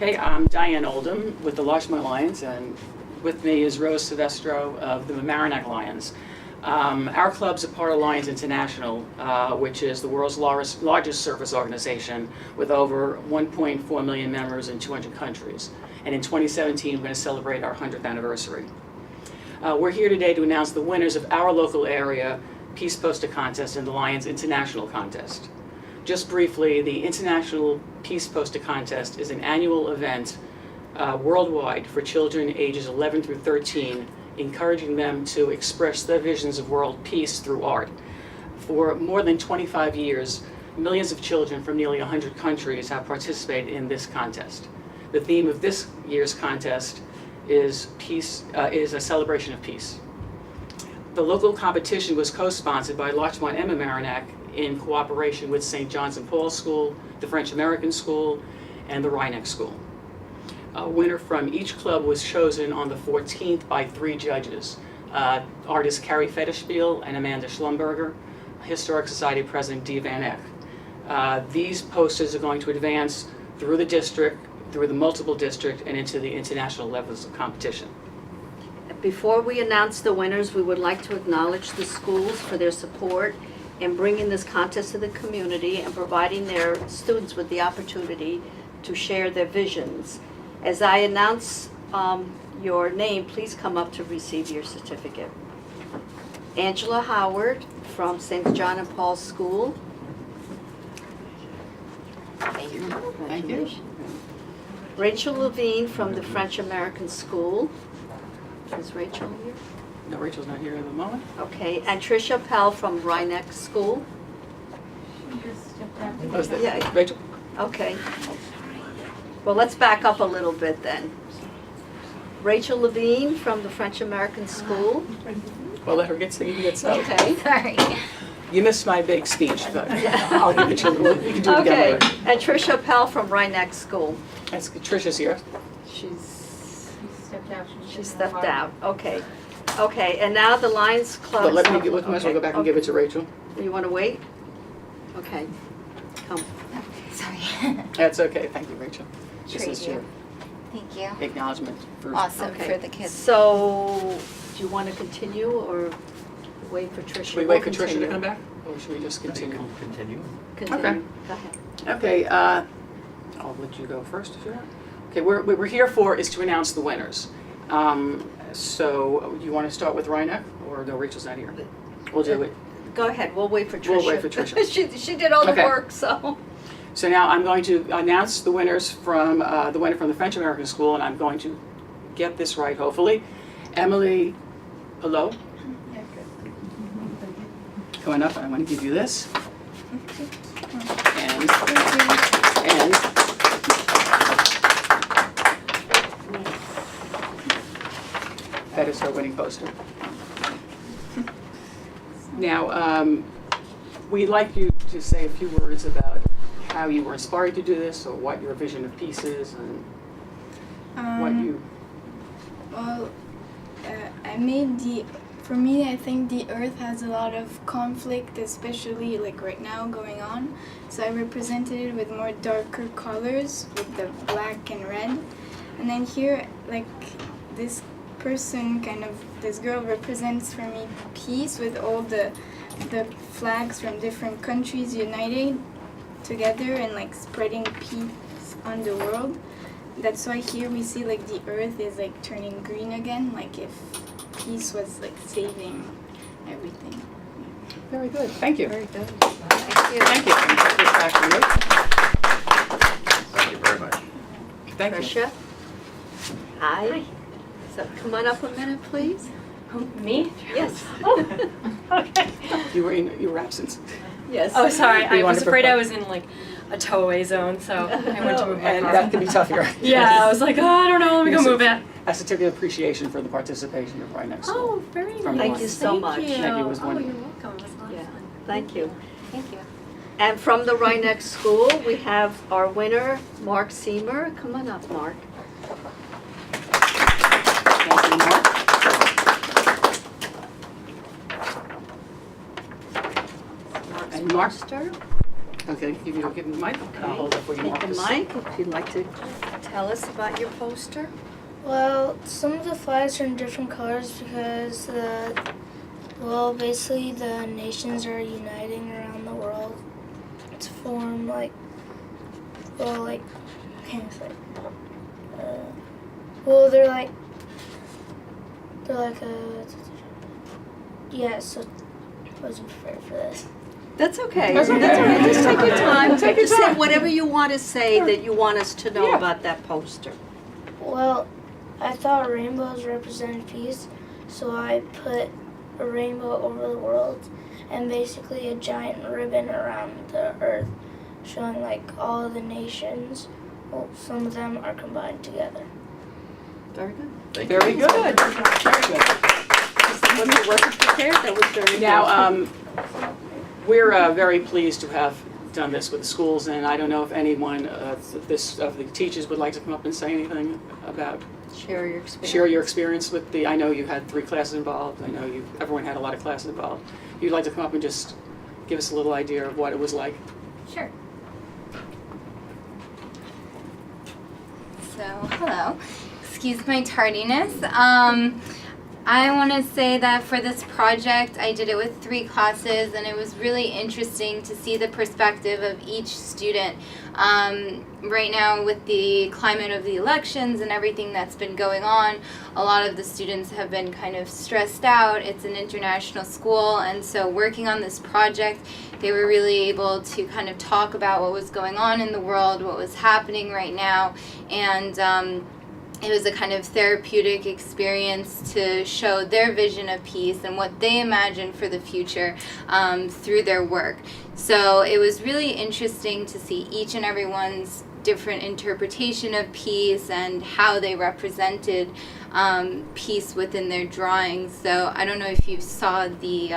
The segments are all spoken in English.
Okay, I'm Diane Oldham with the Larchmont Lions, and with me is Rose Silvestro of the Mamaroneck Lions. Our club's a part of Lions International, which is the world's largest service organization with over 1.4 million members in 200 countries. And in 2017, we're going to celebrate our 100th anniversary. We're here today to announce the winners of our local area Peace Poster Contest and the Lions International Contest. Just briefly, the International Peace Poster Contest is an annual event worldwide for children ages 11 through 13, encouraging them to express their visions of world peace through art. For more than 25 years, millions of children from nearly 100 countries have participated in this contest. The theme of this year's contest is peace, is a celebration of peace. The local competition was co-sponsored by Larchmont-Mamaroneck in cooperation with St. John's and Paul's School, the French American School, and the Rhineck School. A winner from each club was chosen on the 14th by 3 judges, artists Carrie Federspiel and Amanda Schlumberger, Historic Society President Dee Van Eck. These posters are going to advance through the district, through the multiple district, and into the international levels of competition. Before we announce the winners, we would like to acknowledge the schools for their support in bringing this contest to the community and providing their students with the opportunity to share their visions. As I announce your name, please come up to receive your certificate. Angela Howard from St. John and Paul's School. Thank you. Thank you. Rachel Levine from the French American School. Is Rachel here? No, Rachel's not here at the moment. Okay, and Tricia Pell from Rhineck School. Oh, is that Yeah. Rachel? Okay. Well, let's back up a little bit then. Rachel Levine from the French American School. Well, let her get so you can get started. Okay. Sorry. You missed my big speech, but I'll give it to you. You can do it again Okay, later. and Tricia Pell from Rhineck School. That's Tricia's here. She stepped out. Okay. Okay, and now the Lions Club. But let me get with me, so I'll go back and give it to Rachel. You want to wait? Okay. Come. Sorry. That's okay. Thank you, Rachel. This Trade is your you. Thank you. acknowledgement for Awesome Okay. for the kids. So, do you want to continue or wait for Tricia? Should we wait for We'll Tricia to continue. come back, or should we just continue? Continue. Continue. Okay. Go ahead. Okay, I'll let you go first if you want. Okay, what we're here for is to announce the winners. So, you want to start with Rhineck, or no, Rachel's not here? We'll do it. Go ahead, we'll wait for Tricia. We'll wait for Tricia. She did all the Okay. work, so. So now I'm going to announce the winners from, the winner from the French American School, and I'm going to get this right, hopefully. Emily Pilot. Coming up, I'm going to give you this. And that is her winning poster. Now, we'd like you to say a few words about how you were inspired to do this, or what your vision of peace is, and what you... Well, I made for me, I think the earth has a lot of conflict, especially like right now going on. So I represented it with more darker colors, with the black and red. And then here, like this person, this girl represents for me peace, with all the flags from different countries united together and like spreading peace on the world. That's why here we see like the earth is like turning green again, like if peace was like saving everything. Very good. Thank you. Very good. Thank you. Thank you. Take this back from you. Thank you very much. Thank you. Tricia? Hi. So come on up a minute, please. Me? Yes. Okay. You were absent. Yes. Oh, sorry. You I wanna was afraid prepare- I was in like a towaway zone, so I went to move my And car. that can be tough here. Yeah, I was like, oh, I don't know. Let me go Yes, move it. A certificate of appreciation for the participation of Rhineck School. Oh, very nice. From the Thank you so Thank much. You. Thank you. It was Oh, wonderful. you're welcome. It was a lot Yeah. of fun. Thank you. Thank you. And from the Rhineck School, we have our winner, Mark Seamer. Come on up, Mark. Thank you, Mark. And Mark? Poster. Okay, give him the mic. I'll hold it for you, Take Mark. the mic if you'd like to tell us about your poster? Well, some of the flags are in different colors because basically the nations are uniting around the world to form how can I say? So I wasn't prepared for this. That's okay. That's okay. That's all right. Just take your time. Take your Just say time. whatever you want to say that you want us to know Yeah. about that poster. Well, I thought rainbows represented peace, so I put a rainbow over the world and basically a giant ribbon around the earth showing all of the nations. Well, some of them are combined together. Very good. Very good. Very good. When you wasn't prepared, that was very good. Now, we're very pleased to have done this with the schools, and I don't know if anyone of the teachers would like to come up and say anything about, Share your experience. share your experience with I know you had 3 classes involved, I know everyone had a lot of classes involved. You'd like to come up and just give us a little idea of what it was like? Sure. So, hello. Excuse my tardiness. I want to say that for this project, I did it with 3 classes, and it was really interesting to see the perspective of each student. Right now, with the climate of the elections and everything that's been going on, a lot of the students have been kind of stressed out. It's an international school, and so working on this project, they were really able to kind of talk about what was going on in the world, what was happening right now, and it was a kind of therapeutic experience to show their vision of peace and what they imagine for the future through their work. So it was really interesting to see each and everyone's different interpretation of peace and how they represented peace within their drawings. So I don't know if you saw the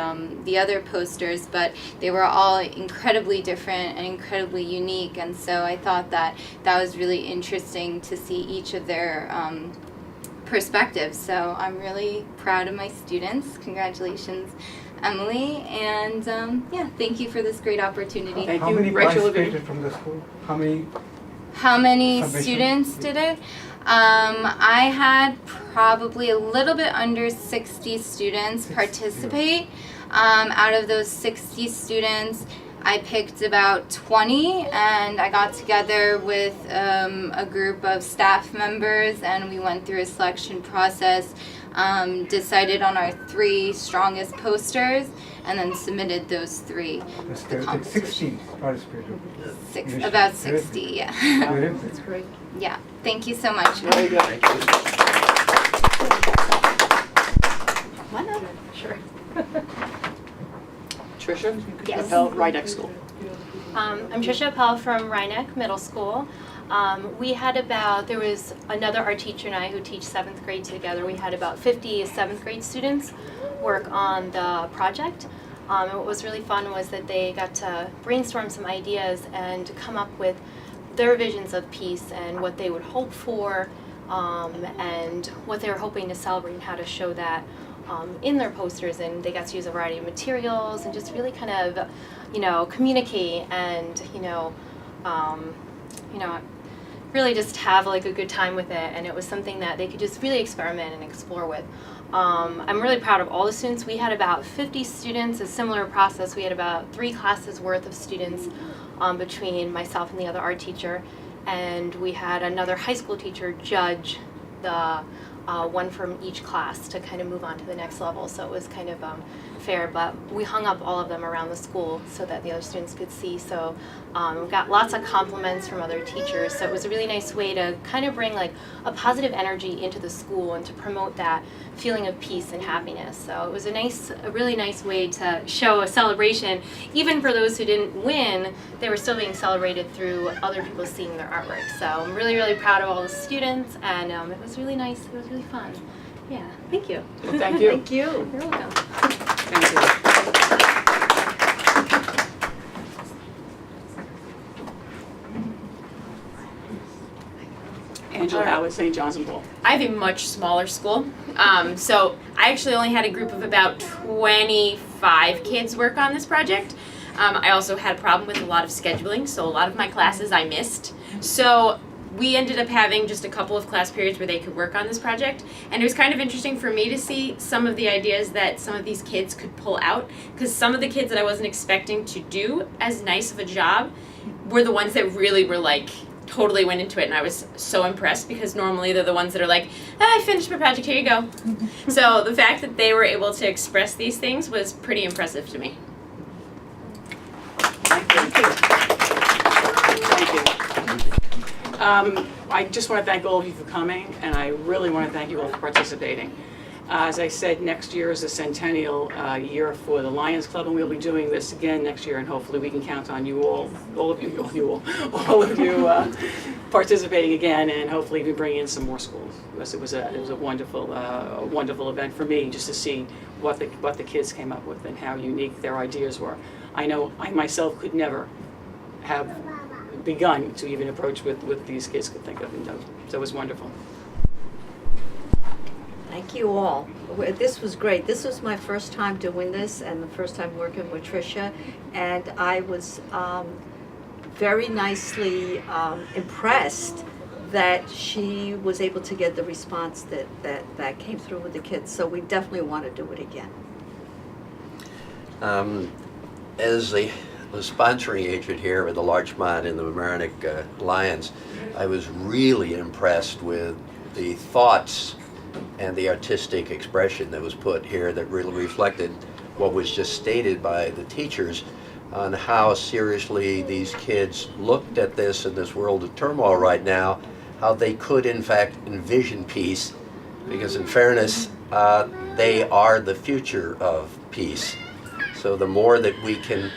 other posters, but they were all incredibly different and incredibly unique, and so I thought that was really interesting to see each of their perspectives. So I'm really proud of my students. Congratulations, Emily, and thank you for this great opportunity. Thank How you, many Rachel participated Levine. from the school? How many Submission. students did it? I had probably a little bit under 60 students participate. Out of those 60 students, I picked about 20, and I got together with a group of staff members, and we went through a selection process, decided on our 3 strongest posters, and then submitted those 3 to the competition. 60 participated. Yes. About 60, yeah. Very good. That's great. Yeah, thank you so much. Very good. Why not? Sure. Tricia? Yes. Appel, Rhinebeck School. I'm Tricia Appel from Rhinebeck Middle School. There was another art teacher and I who teach 7th grade together. We had about 50 7th grade students work on the project. And what was really fun was that they got to brainstorm some ideas and come up with their visions of peace and what they would hope for, and what they were hoping to celebrate and how to show that in their posters. And they got to use a variety of materials and just really kind of, communicate and, really just have like a good time with it. And it was something that they could just really experiment and explore with. I'm really proud of all the students. We had about 50 students, a similar process. We had about 3 classes worth of students between myself and the other art teacher. And we had another high school teacher judge the one from each class to kind of move on to the next level. So it was kind of fair, but we hung up all of them around the school so that the other students could see. So we got lots of compliments from other teachers. So it was a really nice way to kind of bring like a positive energy into the school and to promote that feeling of peace and happiness. So it was a really nice way to show a celebration. Even for those who didn't win, they were still being celebrated through other people seeing their artwork. So I'm really, really proud of all the students, and it was really nice. It was really fun. Yeah, thank you. Well, thank you. Thank you. You're welcome. Thank you. Angela Howard, St. John's and Paul. I have a much smaller school, so I actually only had a group of about 25 kids work on this project. I also had a problem with a lot of scheduling, so a lot of my classes I missed. So we ended up having just a couple of class periods where they could work on this project, and it was kind of interesting for me to see some of the ideas that some of these kids could pull out, because some of the kids that I wasn't expecting to do as nice of a job were the ones that really were like totally went into it, and I was so impressed, because normally they're the ones that are like, I finished my project, here you go. So the fact that they were able to express these things was pretty impressive to me. Thank you. Thank you. I just want to thank all of you for coming, and I really want to thank you all for participating. As I said, next year is a centennial year for the Lions Club, and we'll be doing this again next year, and hopefully we can count on you all of you participating again, and hopefully we bring in some more schools. Because it was a wonderful event for me, just to see what the kids came up with and how unique their ideas were. I know I myself could never have begun to even approach what these kids could think of and do. So it was wonderful. Thank you all. This was great. This was my first time doing this and the first time working with Tricia, and I was very nicely impressed that she was able to get the response that came through with the kids. So we definitely want to do it again. As the sponsoring agent here with the Larchmont and the Mamaroneck Lions, I was really impressed with the thoughts and the artistic expression that was put here that really reflected what was just stated by the teachers on how seriously these kids looked at this in this world of turmoil right now, how they could in fact envision peace, because in fairness, they are the future of peace. So the more that we can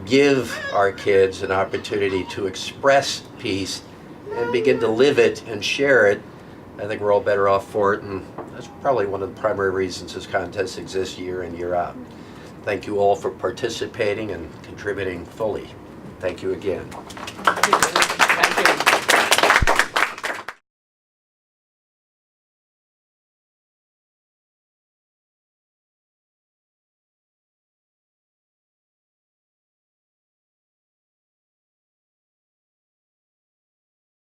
give our kids an opportunity to express peace and begin to live it and share it, I think we're all better off for it, and that's probably one of the primary reasons this contest exists year in, year out. Thank you all for participating and contributing fully. Thank you again. Thank you.